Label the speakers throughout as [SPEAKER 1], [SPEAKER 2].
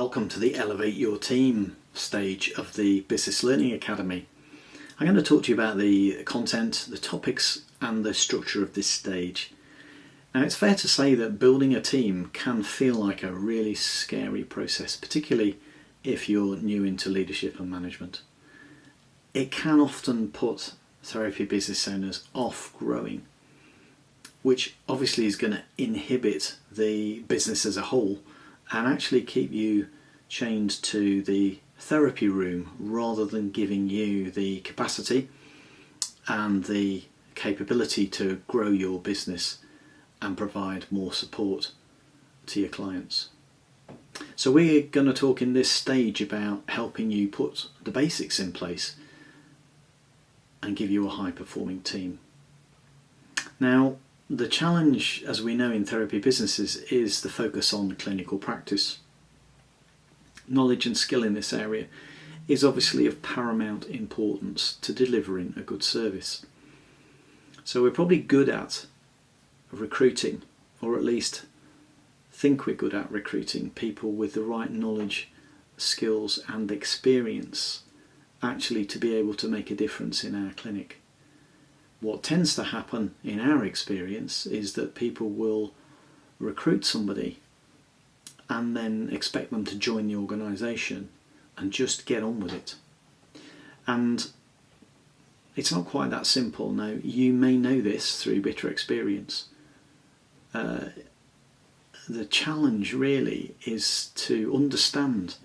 [SPEAKER 1] Welcome to the Elevate Your Team stage of the Business Learning Academy. I'm going to talk to you about the content, the topics and the structure of this stage. Now, it's fair to say that building a team can feel like a really scary process, particularly if you're new into leadership and management. It can often put therapy business owners off growing, which obviously is going to inhibit the business as a whole and actually keep you chained to the therapy room rather than giving you the capacity and the capability to grow your business and provide more support to your clients. So we're going to talk in this stage about helping you put the basics in place and give you a high performing team. Now, the challenge, as we know in therapy businesses, is the focus on clinical practice. Knowledge and skill in this area is obviously of paramount importance to delivering a good service. So we're probably good at recruiting, or at least think we're good at recruiting people with the right knowledge, skills and experience actually to be able to make a difference in our clinic. What tends to happen in our experience is that people will recruit somebody and then expect them to join the organisation and just get on with it. And it's not quite that simple. Now, you may know this through bitter experience. The challenge really is to understand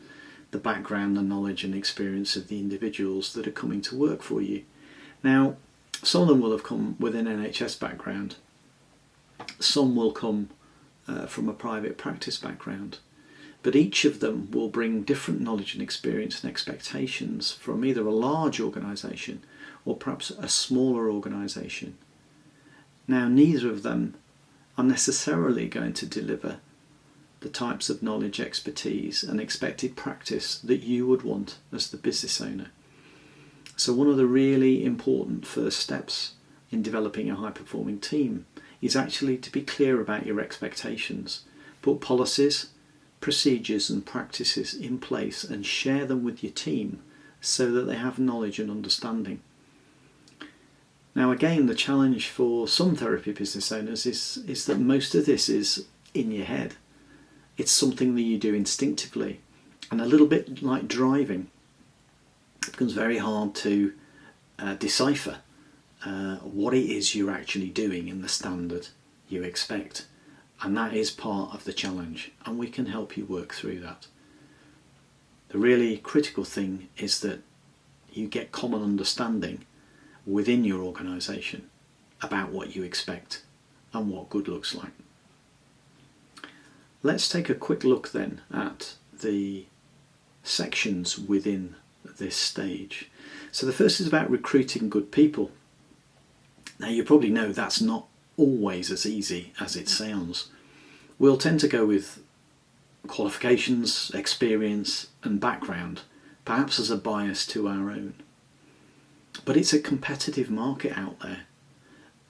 [SPEAKER 1] the background and knowledge and experience of the individuals that are coming to work for you. Now, some of them will have come with an NHS background. Some will come from a private practice background. But each of them will bring different knowledge and experience and expectations from either a large organisation or perhaps a smaller organisation. Now, neither of them are necessarily going to deliver the types of knowledge, expertise and expected practice that you would want as the business owner. So one of the really important first steps in developing a high-performing team is actually to be clear about your expectations. Put policies, procedures and practices in place and share them with your team so that they have knowledge and understanding. Now again, the challenge for some therapy business owners is that most of this is in your head. It's something that you do instinctively, and a little bit like driving. It becomes very hard to decipher what it is you're actually doing in the standard you expect, and that is part of the challenge, and we can help you work through that. The really critical thing is that you get common understanding within your organisation about what you expect and what good looks like. Let's take a quick look then at the sections within this stage. So the first is about recruiting good people. Now, you probably know that's not always as easy as it sounds. We'll tend to go with qualifications, experience and background, perhaps as a bias to our own. But it's a competitive market out there,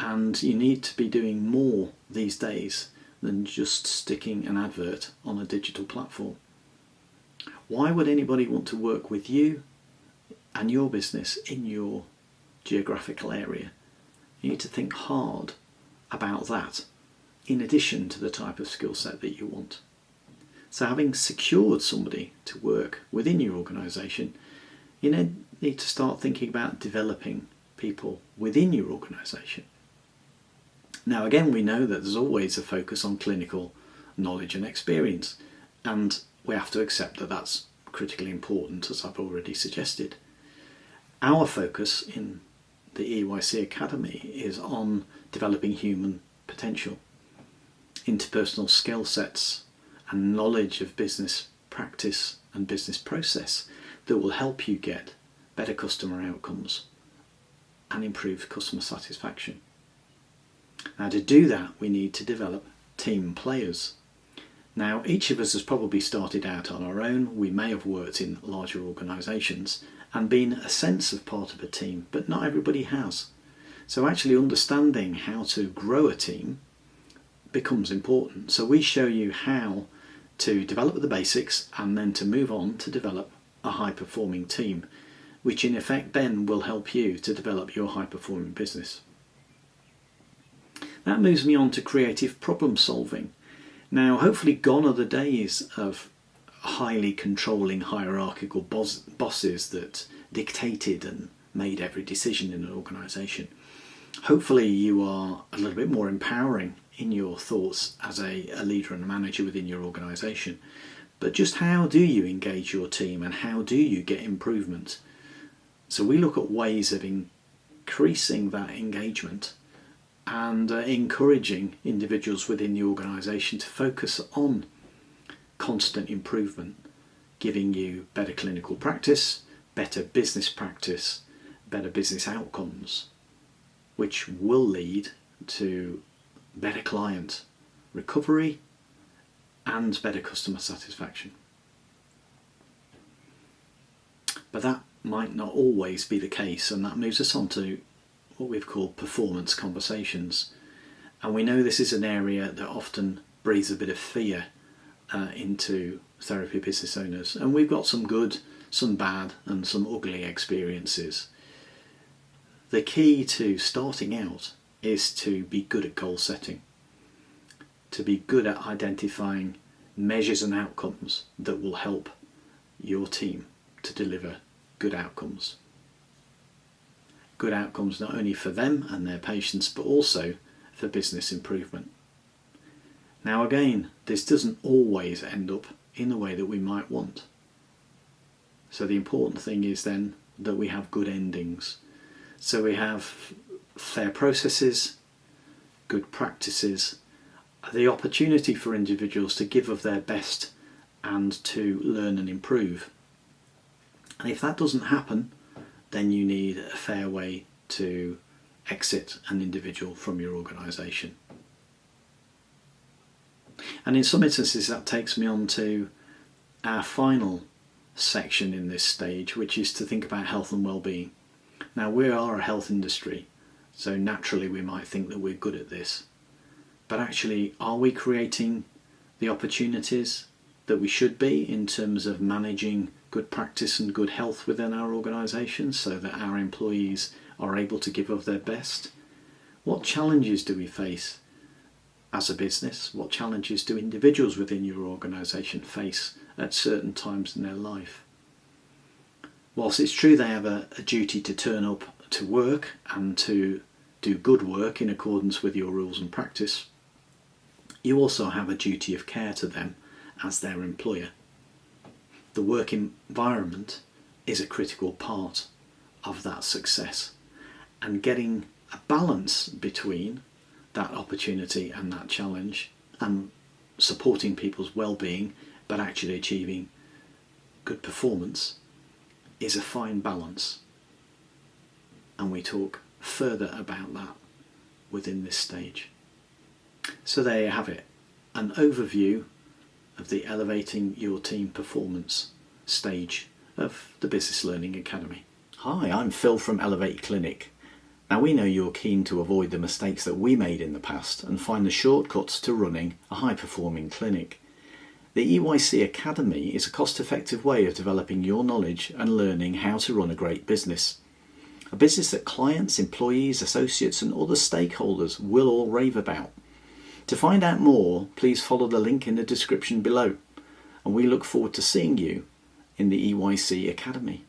[SPEAKER 1] and you need to be doing more these days than just sticking an advert on a digital platform. Why would anybody want to work with you and your business in your geographical area? You need to think hard about that in addition to the type of skill set that you want. So having secured somebody to work within your organisation, you need to start thinking about developing people within your organisation. Now again, we know that there's always a focus on clinical knowledge and experience, and we have to accept that that's critically important, as I've already suggested. Our focus in the EYC Academy is on developing human potential, interpersonal skill sets and knowledge of business practice and business process that will help you get better customer outcomes and improve customer satisfaction. Now, to do that, we need to develop team players. Now, each of us has probably started out on our own. We may have worked in larger organisations and been a sense of part of a team, but not everybody has. So actually understanding how to grow a team becomes important. So we show you how to develop the basics and then to move on to develop a high-performing team, which in effect then will help you to develop your high-performing business. That moves me on to creative problem solving. Now, hopefully gone are the days of highly controlling hierarchical bosses that dictated and made every decision in an organisation. Hopefully you are a little bit more empowering in your thoughts as a leader and a manager within your organisation. But just how do you engage your team and how do you get improvement? So we look at ways of increasing that engagement and encouraging individuals within the organisation to focus on constant improvement, giving you better clinical practice, better business practice, better business outcomes, which will lead to better client recovery and better customer satisfaction. But that might not always be the case, and that moves us on to what we've called performance conversations. And we know this is an area that often breathes a bit of fear into therapy business owners, and we've got some good, some bad and some ugly experiences. The key to starting out is to be good at goal setting, to be good at identifying measures and outcomes that will help your team to deliver good outcomes. Good outcomes not only for them and their patients, but also for business improvement. Now again, this doesn't always end up in the way that we might want. So the important thing is then that we have good endings. So we have fair processes, good practices, the opportunity for individuals to give of their best and to learn and improve. And if that doesn't happen, then you need a fair way to exit an individual from your organisation. And in some instances that takes me on to our final section in this stage, which is to think about health and well-being. Now, we are a health industry, so naturally we might think that we're good at this. But actually, are we creating the opportunities that we should be in terms of managing good practice and good health within our organisation so that our employees are able to give of their best? What challenges do we face as a business? What challenges do individuals within your organisation face at certain times in their life? Whilst it's true they have a duty to turn up to work and to do good work in accordance with your rules and practice, you also have a duty of care to them as their employer. The work environment is a critical part of that success, and getting a balance between that opportunity and that challenge and supporting people's well-being but actually achieving good performance is a fine balance, and we talk further about that within this stage. So there you have it, an overview of the Elevating Your Team Performance stage of the Business Learning Academy. Hi, I'm Phil from Elevate Clinic. Now, we know you're keen to avoid the mistakes that we made in the past and find the shortcuts to running a high-performing clinic. The EYC Academy is a cost-effective way of developing your knowledge and learning how to run a great business. A business that clients, employees, associates and other stakeholders will all rave about. To find out more, please follow the link in the description below, and we look forward to seeing you in the EYC Academy.